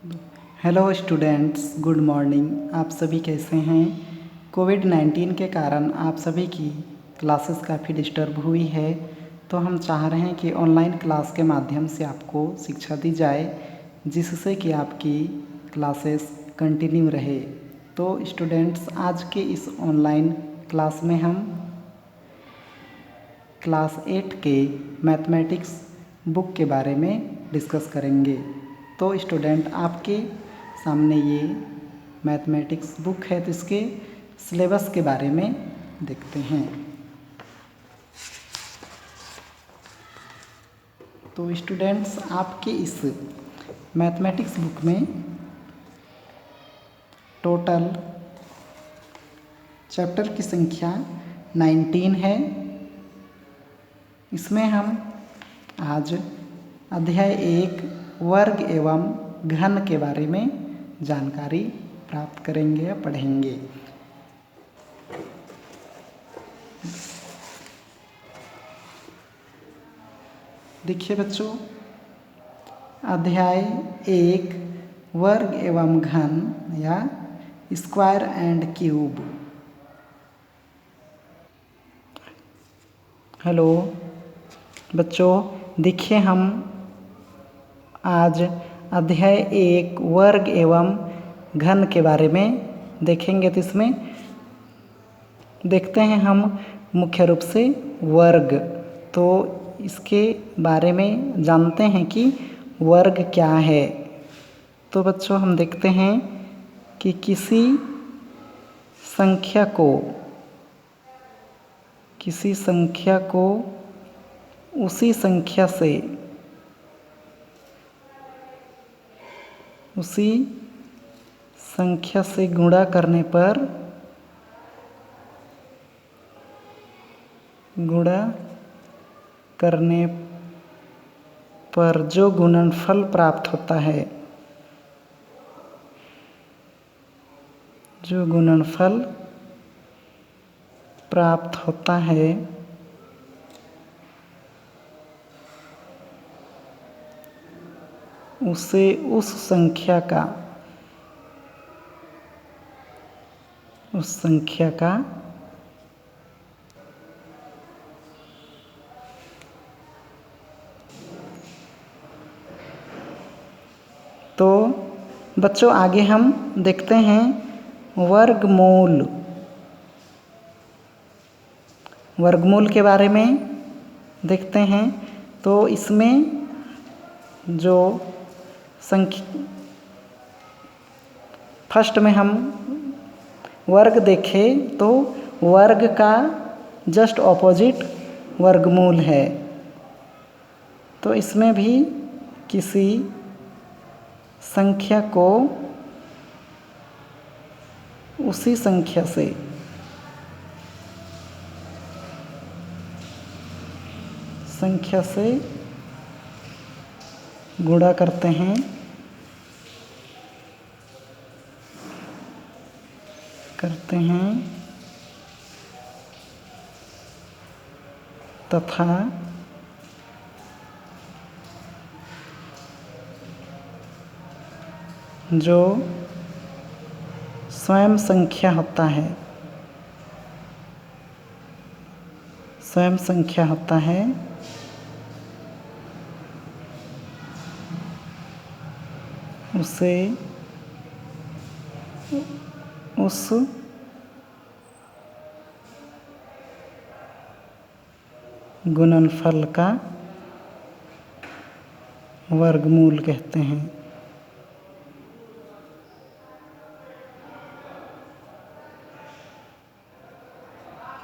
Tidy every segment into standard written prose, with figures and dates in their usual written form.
Hello students, good morning. आप सभी कैसे हैं? कोविड-19 के कारण आप सभी की क्लासेस काफ़ी डिस्टर्ब हुई है, तो हम चाह रहे हैं कि ऑनलाइन क्लास के माध्यम से आपको शिक्षा दी जाए, जिससे कि आपकी क्लासेस कंटिन्यू रहे। तो स्टूडेंट्स, आज के इस ऑनलाइन क्लास में हम क्लास 8 के मैथमेटिक्स बुक के बारे में डिस्कस करेंगे। तो स्टूडेंट, आपके सामने ये मैथमेटिक्स बुक है, तो इसके सिलेबस के बारे में देखते हैं। तो स्टूडेंट्स, आपके इस मैथमेटिक्स बुक में टोटल चैप्टर की संख्या 19 है। इसमें हम आज अध्याय 1 वर्ग एवं घन के बारे में जानकारी प्राप्त करेंगे या पढ़ेंगे। देखिए बच्चों, अध्याय 1 वर्ग एवं घन या स्क्वायर एंड क्यूब। हेलो बच्चों, देखिए हम आज अध्याय 1 वर्ग एवं घन के बारे में देखेंगे। तो इसमें देखते हैं हम मुख्य रूप से वर्ग। तो इसके बारे में जानते हैं कि वर्ग क्या है। तो बच्चों, हम देखते हैं कि किसी संख्या को उसी संख्या से गुणा करने पर जो गुणनफल प्राप्त होता है उसे उस संख्या का तो बच्चों, आगे हम देखते हैं वर्गमूल के बारे में देखते हैं। तो इसमें जो फर्स्ट में हम वर्ग देखें तो वर्ग का जस्ट ऑपोजिट वर्गमूल है। तो इसमें भी किसी संख्या को उसी संख्या से गुणा करते हैं तथा जो स्वयं संख्या होता है उसे उस गुणनफल का वर्गमूल कहते हैं।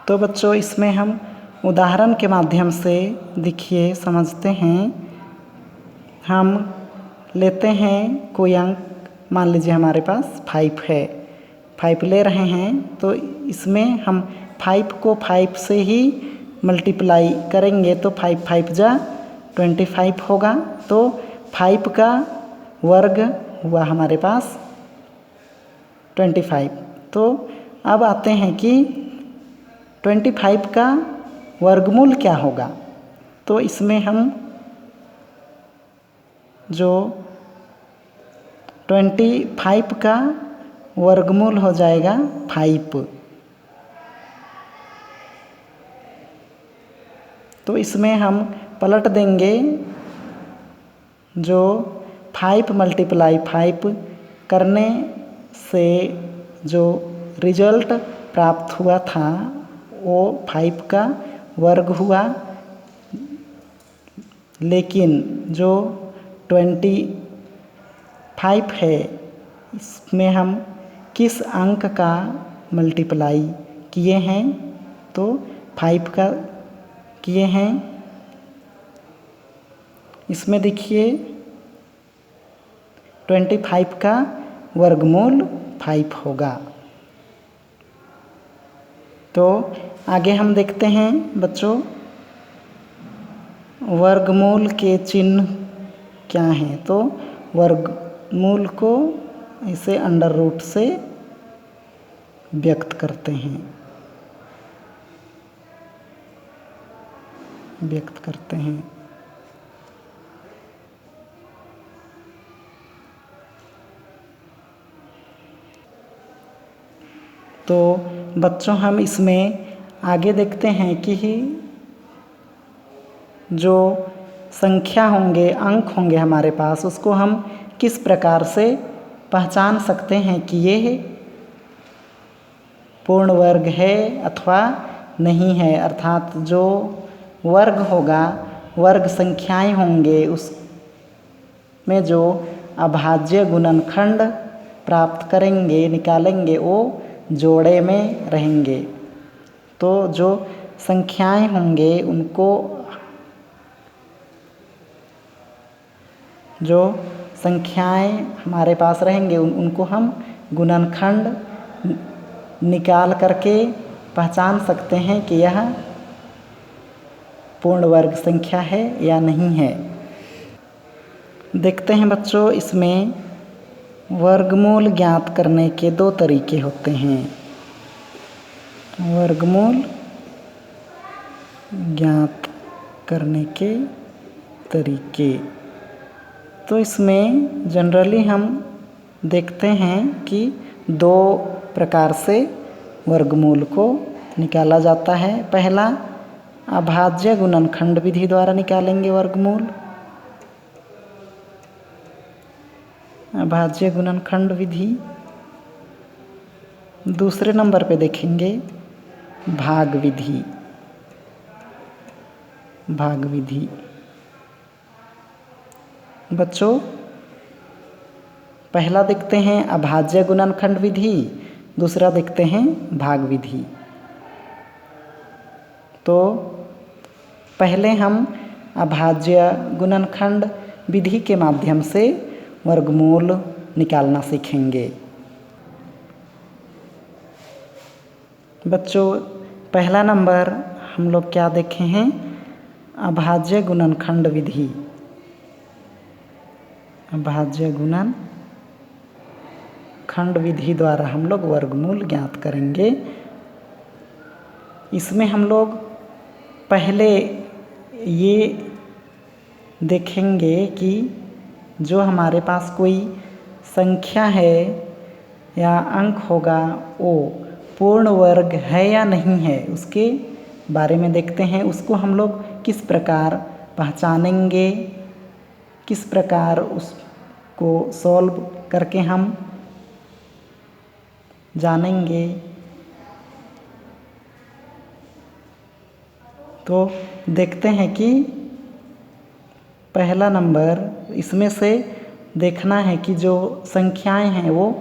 तो बच्चों, इसमें हम उदाहरण के माध्यम से देखिए समझते हैं। हम लेते हैं कोई अंक, मान लीजिए हमारे पास 5 है, 5 ले रहे हैं। तो इसमें हम 5 को 5 से ही मल्टीप्लाई करेंगे तो 5 5 जा 25 होगा। तो 5 का वर्ग हुआ हमारे पास 25। तो अब आते हैं कि 25 का वर्गमूल क्या होगा। तो इसमें हम जो 25 का वर्गमूल हो जाएगा 5। तो इसमें हम पलट देंगे, जो 5 × 5 करने से जो रिजल्ट प्राप्त हुआ था वो 5 का वर्ग हुआ। लेकिन जो 25 है इसमें हम किस अंक का मल्टीप्लाई किए हैं, तो 5 का किए हैं। इसमें देखिए 25 का वर्गमूल 5 होगा। तो आगे हम देखते हैं बच्चों, वर्गमूल के चिन्ह क्या हैं। तो वर्गमूल को इसे अंडर रूट से व्यक्त करते हैं, तो बच्चों हम इसमें आगे देखते हैं कि जो संख्या होंगे, अंक होंगे हमारे पास, उसको हम किस प्रकार से पहचान सकते हैं कि ये पूर्ण वर्ग है अथवा नहीं है। अर्थात जो वर्ग होगा, वर्ग संख्याएं होंगे, उसमें जो अभाज्य गुणनखंड प्राप्त करेंगे, निकालेंगे, वो जोड़े में रहेंगे। तो जो संख्याएं होंगे उनको, जो संख्याएं हमारे पास रहेंगे उनको हम गुणनखंड निकाल करके पहचान सकते हैं कि यह पूर्ण वर्ग संख्या है या नहीं है। देखते हैं बच्चों, इसमें वर्गमूल ज्ञात करने के 2 तरीके होते हैं। वर्गमूल ज्ञात करने के तरीके, तो इसमें जनरली हम देखते हैं कि 2 प्रकार से वर्गमूल को निकाला जाता है। पहला अभाज्य गुणनखंड विधि द्वारा निकालेंगे वर्गमूल, अभाज्य गुणनखंड विधि। दूसरे नंबर पे देखेंगे भाग विधि, बच्चों पहला देखते हैं अभाज्य गुणनखंड विधि, दूसरा देखते हैं भाग विधि। तो पहले हम अभाज्य गुणनखंड विधि के माध्यम से वर्गमूल निकालना सीखेंगे। बच्चों पहला नंबर हम लोग क्या देखे हैं, अभाज्य गुणनखंड विधि। अभाज्य गुणनखंड विधि द्वारा हम लोग वर्गमूल ज्ञात करेंगे। इसमें हम लोग पहले ये देखेंगे कि जो हमारे पास कोई संख्या है या अंक होगा वो पूर्ण वर्ग है या नहीं है, उसके बारे में देखते हैं। उसको हम लोग किस प्रकार पहचानेंगे, किस प्रकार उसको सॉल्व करके हम जानेंगे। तो देखते हैं कि पहला नंबर इसमें से देखना है कि जो संख्याएं हैं वो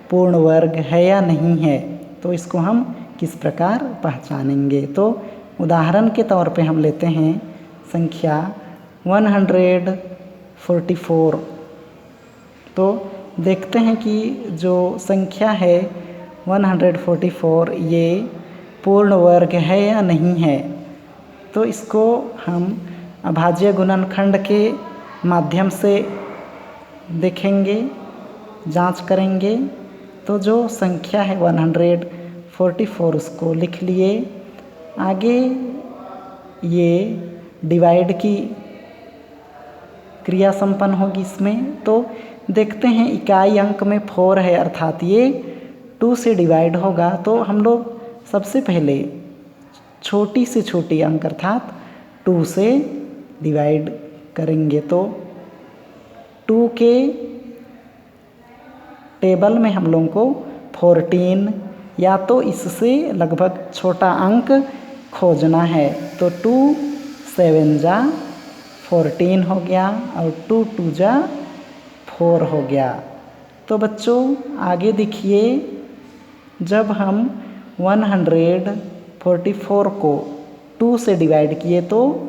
पूर्ण वर्ग है या नहीं है, तो इसको हम किस प्रकार पहचानेंगे। तो उदाहरण के तौर पे हम लेते हैं संख्या 144। तो देखते हैं कि जो संख्या है 144 ये पूर्ण वर्ग है या नहीं है। तो इसको हम अभाज्य गुणनखंड के माध्यम से देखेंगे, जांच करेंगे। तो जो संख्या है 144 उसको लिख लिए। आगे ये डिवाइड की क्रिया संपन्न होगी इसमें। तो देखते हैं इकाई अंक में 4 है अर्थात ये 2 से डिवाइड होगा। तो हम लोग सबसे पहले छोटी से छोटी अंक अर्थात 2 से डिवाइड करेंगे। तो 2 के टेबल में हम लोगों को 14 या तो इससे लगभग छोटा अंक खोजना है। तो 2 7 जा 14 हो गया और 2 2 जा 4 हो गया। तो बच्चों आगे देखिए, जब हम 144 को 2 से डिवाइड किए तो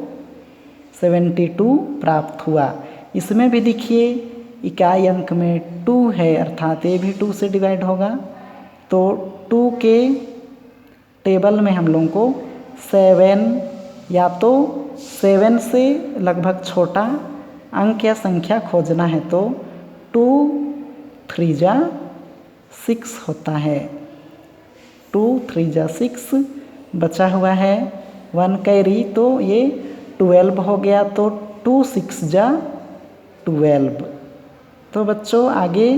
72 प्राप्त हुआ। इसमें भी देखिए इकाई अंक में 2 है अर्थात ये भी 2 से डिवाइड होगा। तो 2 के टेबल में हम लोगों को 7 या तो 7 से लगभग छोटा अंक या संख्या खोजना है। तो 2 3 जा 6 होता है। 2 3 जा 6 बचा हुआ है 1 कैरी, तो ये 12 हो गया। तो 2 6 जा 12। तो बच्चों आगे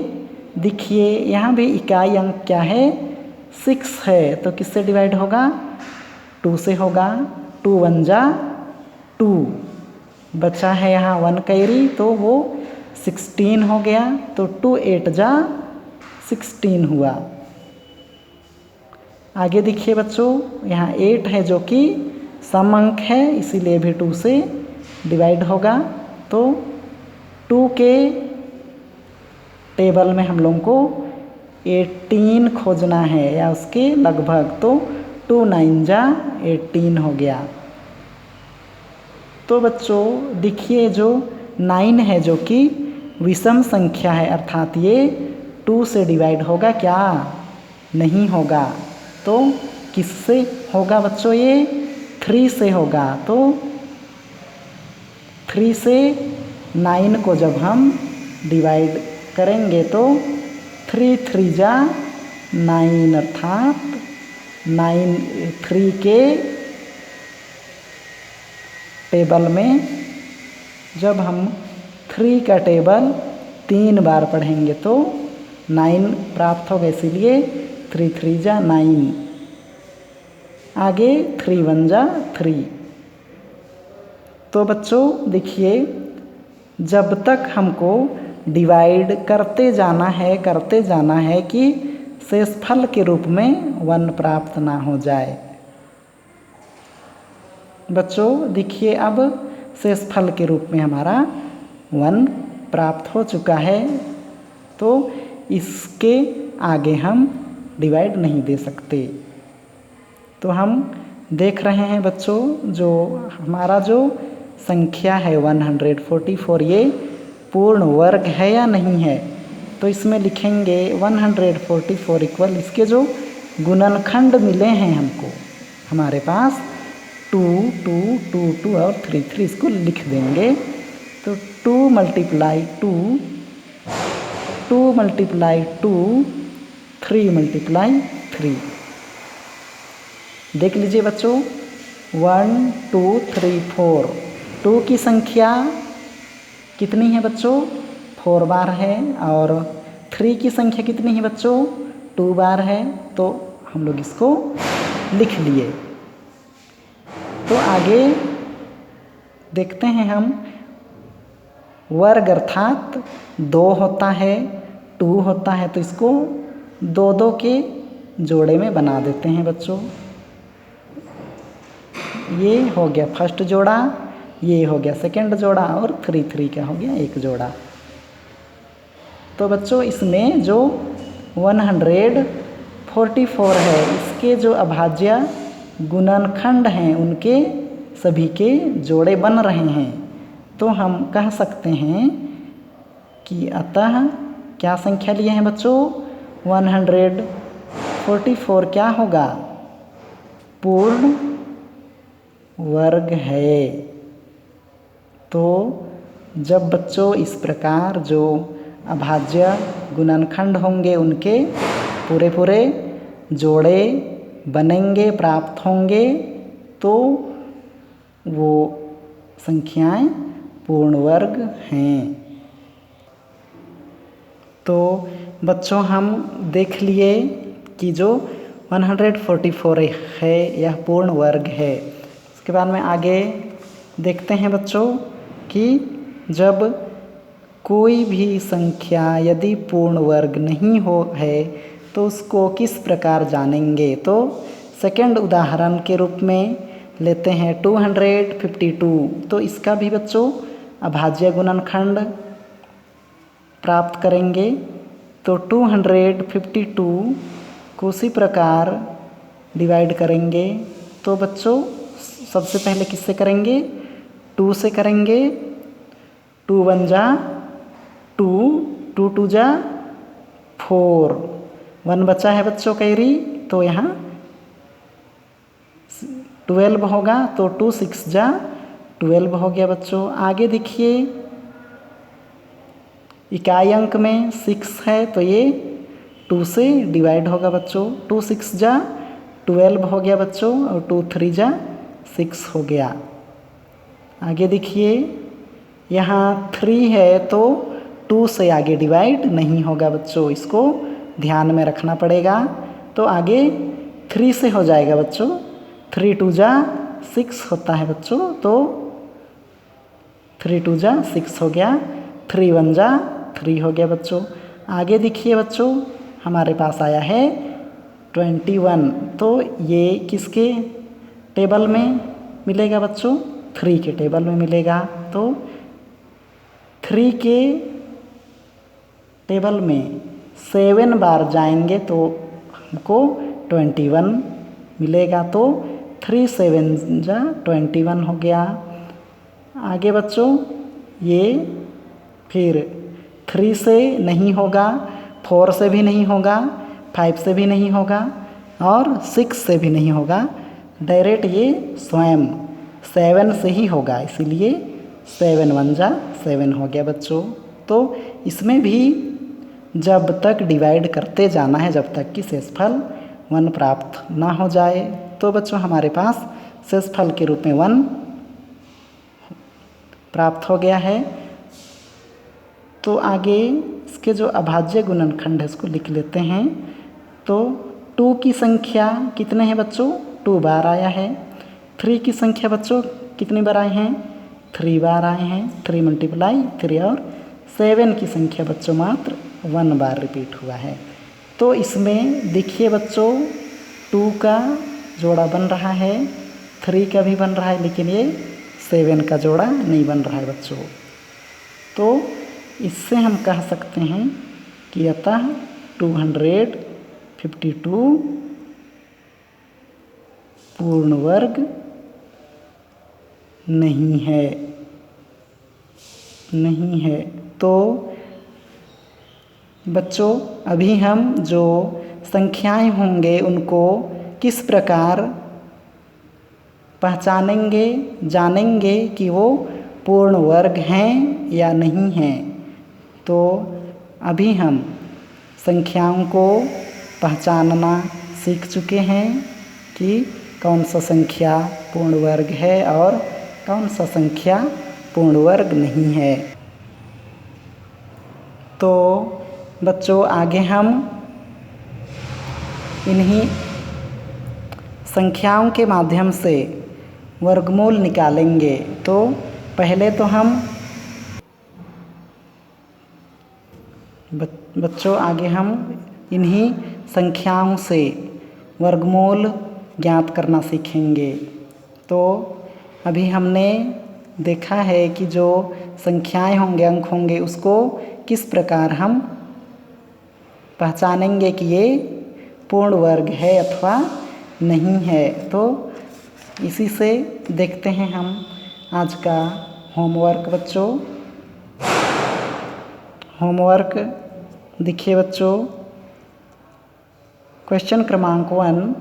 देखिए यहाँ भी इकाई अंक क्या है 6 है। तो किससे डिवाइड होगा 2 से होगा। 2 1 जा 2 बचा है यहाँ 1 कैरी, तो वो 16 हो गया। तो 2 8 जा 16 हुआ। आगे देखिए बच्चों यहाँ 8 है जो कि सम अंक है, इसीलिए भी 2 से डिवाइड होगा। तो 2 के टेबल में हम लोगों को 18 खोजना है या उसके लगभग। तो 2 9 जा 18 हो गया। तो बच्चों देखिए जो 9 है जो कि विषम संख्या है अर्थात ये 2 से डिवाइड होगा क्या, नहीं होगा। तो किससे होगा बच्चों, ये 3 से होगा। तो 3 से 9 को जब हम डिवाइड करेंगे तो 3 3 जा 9 अर्थात 9 3 के टेबल में जब हम 3 का टेबल 3 बार पढ़ेंगे तो 9 प्राप्त होगा, इसीलिए 3 3 जा 9। आगे 3 1 जा 3। तो बच्चों देखिए जब तक हमको डिवाइड करते जाना है कि शेषफल के रूप में 1 प्राप्त ना हो जाए। बच्चों देखिए अब शेषफल के रूप में हमारा 1 प्राप्त हो चुका है। तो इसके आगे हम डिवाइड नहीं दे सकते। तो हम देख रहे हैं बच्चों जो हमारा जो संख्या है 144 ये पूर्ण वर्ग है या नहीं है। तो इसमें लिखेंगे 144 इक्वल इसके जो गुणनखंड मिले हैं हमको, हमारे पास 2 2 2 2 और 3 3, इसको लिख देंगे। तो 2 × 2 2 × 2 3 × 3। देख लीजिए बच्चों 1 2 3 4 2 की संख्या कितनी है बच्चों 4 बार है, और 3 की संख्या कितनी है बच्चों 2 बार है। तो हम लोग इसको लिख लिए। तो आगे देखते हैं हम वर्ग अर्थात 2 होता है 2 होता है, तो इसको 2 2 के जोड़े में बना देते हैं बच्चों। ये हो गया फर्स्ट जोड़ा, ये हो गया सेकंड जोड़ा, और 3 3 का हो गया एक जोड़ा। तो बच्चों इसमें जो 144 है इसके जो अभाज्य गुणनखंड हैं उनके सभी के जोड़े बन रहे हैं। तो हम कह सकते हैं कि अतः क्या संख्या लिए हैं बच्चों 144 क्या होगा पूर्ण वर्ग है। तो जब बच्चों इस प्रकार जो अभाज्य गुणनखंड होंगे उनके पूरे पूरे जोड़े बनेंगे प्राप्त होंगे, तो वो संख्याएं पूर्ण वर्ग हैं। तो बच्चों हम देख लिए कि जो 144 है यह पूर्ण वर्ग है। उसके बाद में आगे देखते हैं बच्चों कि जब कोई भी संख्या यदि पूर्ण वर्ग नहीं हो है तो उसको किस प्रकार जानेंगे। तो सेकंड उदाहरण के रूप में लेते हैं 252। तो इसका भी बच्चों अभाज्य गुणनखंड प्राप्त करेंगे। तो 252 को उसी प्रकार डिवाइड करेंगे। तो बच्चों सबसे पहले किससे करेंगे, 2 से करेंगे। 2 1 जा 2, 2 2 जा 4, 1 बचा है बच्चों कैरी, तो यहाँ 12 होगा। तो 2 6 जा 12 हो गया बच्चों। आगे देखिए इकाई अंक में 6 है तो ये 2 से डिवाइड होगा बच्चों। 2 6 जा 12 हो गया बच्चों और 2 3 जा 6 हो गया। आगे देखिए यहाँ 3 है तो 2 से आगे डिवाइड नहीं होगा बच्चों, इसको ध्यान में रखना पड़ेगा। तो आगे 3 से हो जाएगा बच्चों। 3 2 जा 6 होता है बच्चों, तो 3 2 जा 6 हो गया। 3 1 जा 3 हो गया बच्चों। आगे देखिए बच्चों हमारे पास आया है 21। तो ये किसके टेबल में मिलेगा बच्चों, 3 के टेबल में मिलेगा। तो 3 के टेबल में 7 बार जाएंगे तो हमको 21 मिलेगा। तो 3 7 जा 21 हो गया। आगे बच्चों ये फिर 3 से नहीं होगा, 4 से भी नहीं होगा, 5 से भी नहीं होगा और 6 से भी नहीं होगा। डायरेक्ट ये स्वयं 7 से ही होगा, इसीलिए 7 1 जा 7 हो गया बच्चों। तो इसमें भी जब तक डिवाइड करते जाना है जब तक कि शेषफल 1 प्राप्त ना हो जाए। तो बच्चों हमारे पास शेषफल के रूप में 1 प्राप्त हो गया है। तो आगे इसके जो अभाज्य गुणनखंड है इसको लिख लेते हैं। तो 2 की संख्या कितने हैं बच्चों, 2 बार आया है। 3 की संख्या बच्चों कितनी बार आए हैं, 3 बार आए हैं। 3 × 3 और 7 की संख्या बच्चों मात्र 1 बार रिपीट हुआ है। तो इसमें देखिए बच्चों 2 का जोड़ा बन रहा है, 3 का भी बन रहा है, लेकिन ये 7 का जोड़ा नहीं बन रहा है बच्चों। तो इससे हम कह सकते हैं कि अतः 252 पूर्ण वर्ग नहीं है। तो बच्चों अभी हम जो संख्याएं होंगे उनको किस प्रकार पहचानेंगे, जानेंगे कि वो पूर्ण वर्ग हैं या नहीं हैं। तो अभी हम संख्याओं को पहचानना सीख चुके हैं कि कौन सा संख्या पूर्ण वर्ग है और कौन सा संख्या पूर्ण वर्ग नहीं है। तो बच्चों आगे हम इन्हीं संख्याओं के माध्यम से वर्गमूल निकालेंगे। तो पहले तो हम बच्चों आगे हम इन्हीं संख्याओं से वर्गमूल ज्ञात करना सीखेंगे। तो अभी हमने देखा है कि जो संख्याएं होंगे, अंक होंगे, उसको किस प्रकार हम पहचानेंगे कि ये पूर्ण वर्ग है अथवा नहीं है। तो इसी से देखते हैं हम आज का होमवर्क बच्चों। होमवर्क देखिए बच्चों, क्वेश्चन क्रमांक 1,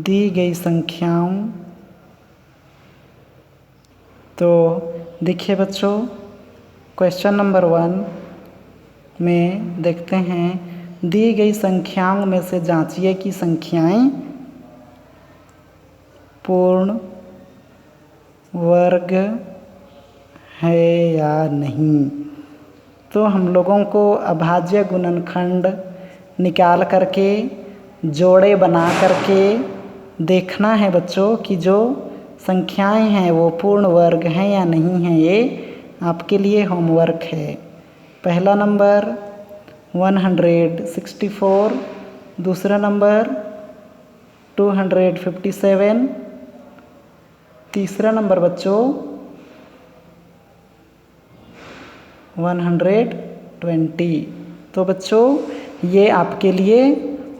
दी गई संख्याओं। तो देखिए बच्चों क्वेश्चन नंबर 1 में देखते हैं, दी गई संख्याओं में से जांचिए कि संख्याएं पूर्ण वर्ग है या नहीं। तो हम लोगों को अभाज्य गुणनखंड निकाल करके जोड़े बना करके देखना है बच्चों कि जो संख्याएं हैं वो पूर्ण वर्ग हैं या नहीं हैं। ये आपके लिए होमवर्क है। पहला नंबर 164, दूसरा नंबर 257, तीसरा नंबर बच्चों 120। तो बच्चों ये आपके लिए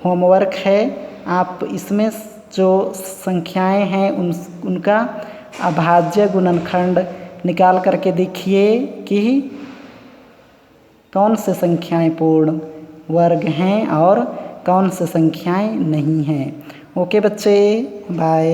होमवर्क है। आप इसमें जो संख्याएं हैं उनका अभाज्य गुणनखंड निकाल करके देखिए कि कौन से संख्याएं पूर्ण वर्ग हैं और कौन से संख्याएं नहीं हैं। ओके बच्चे, बाय।